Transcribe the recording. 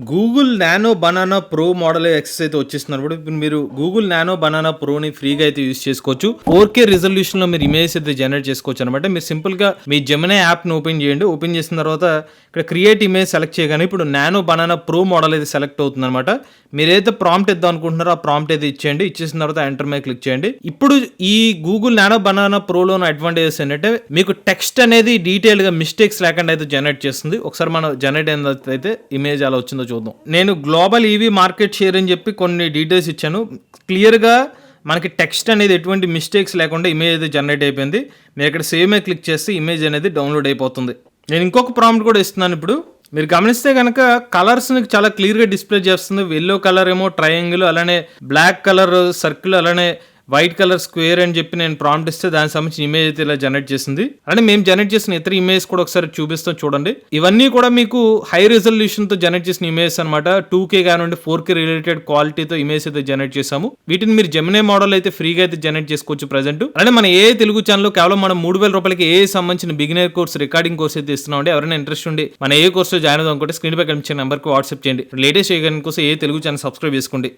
Google nano banana pro model X అయితే వచ్చేస్తున్నారు. ఇప్పుడు మీరు గూగుల్ నానో బనానా ప్రోని ఫ్రీగా అయితే యూస్ చేసుకోవచ్చు. 4K రిజల్యూషన్ లో మీరు ఇమేజ్ అయితే జనరేట్ చేసుకోవచ్చు అనమాట. మీరు సింపుల్ గా మీ జెమినీ యాప్ ని ఓపెన్ చేయండి. ఓపెన్ చేసిన తర్వాత ఇక్కడ క్రియేట్ ఇమేజ్ సెలెక్ట్ చేయగానే ఇప్పుడు నానో బనానా ప్రో మోడల్ అయితే సెలెక్ట్ అవుతుంది అనమాట. మీరు ఏదైతే ప్రాంప్ట్ ఇద్దాం అనుకుంటున్నారో ఆ ప్రాంప్ట్ అయితే ఇచ్చేయండి. ఇచ్చేసిన తర్వాత ఎంటర్ మీద క్లిక్ చేయండి. ఇప్పుడు ఈ గూగుల్ నానో బనానా ప్రోలో ఉన్న అడ్వాంటేజెస్ ఏంటంటే మీకు టెక్స్ట్ అనేది డీటెయిల్ గా మిస్టేక్స్ లేకుండా అయితే జనరేట్ చేస్తుంది. ఒకసారి మనం జనరేట్ అయితే ఇమేజ్ అలా వచ్చిందో చూద్దాం. నేను గ్లోబల్ ఈవీ మార్కెట్ షేర్ అని చెప్పి కొన్ని డీటెయిల్స్ ఇచ్చాను. క్లియర్గా మనకి టెక్స్ట్ అనేది ఎటువంటి మిస్టేక్స్ లేకుండా ఇమేజ్ అయితే జనరేట్ అయిపోయింది. మీరు ఇక్కడ సేవ్ మీద క్లిక్ చేస్తే ఇమేజ్ అనేది డౌన్లోడ్ అయిపోతుంది. నేను ఇంకొక ప్రాంప్ట్ కూడా ఇస్తున్నాను. ఇప్పుడు మీరు గమనిస్తే కనుక కలర్స్ని చాలా క్లియర్గా డిస్ప్లే చేస్తుంది. ఎల్లో కలర్ ఏమో ట్రయాంగిల్, అలానే బ్లాక్ కలర్ సర్కిల్, అలానే వైట్ కలర్ స్క్వేర్ అని చెప్పి నేను ప్రాంప్ట్ ఇస్తే దానికి సంబంధించిన ఇమేజ్ అయితే ఇలా జనరేట్ చేసింది. అంటే మేము జనరేట్ చేసిన ఇతర ఇమేజ్ కూడా ఒకసారి చూపిస్తాం చూడండి. ఇవన్నీ కూడా మీకు హై రిజల్యూషన్ తో జనరేట్ చేసిన ఇమేజ్ అనమాట. 2K కానివ్వండి 4K రిలేటెడ్ క్వాలిటీతో ఇమేజ్ అయితే జనరేట్ చేసాము. వీటిని మీరు జెమినీ మోడల్ అయితే ఫ్రీగా అయితే జనరేట్ చేసుకోవచ్చు ప్రెజెంట్. అంటే మన ఏ తెలుగు ఛానల్ కేవలం మనం 3000 రూపాయలకి ఏ సంబంధించిన బిగినర్ కోర్స్ రికార్డింగ్ కోర్స్ అయితే ఇస్తున్నామండి. ఎవరైనా ఇంట్రెస్ట్ ఉండి మన ఏ కోర్స్ జాయిన్ అవుదాం అనుకుంటే స్క్రీన్ పై కనిపించే నెంబర్కి వాట్సాప్ చేయండి. లేటెస్ట్ చేయడానికి కోసం ఏ తెలుగు ఛానల్ సబ్స్క్రైబ్ చేసుకోండి.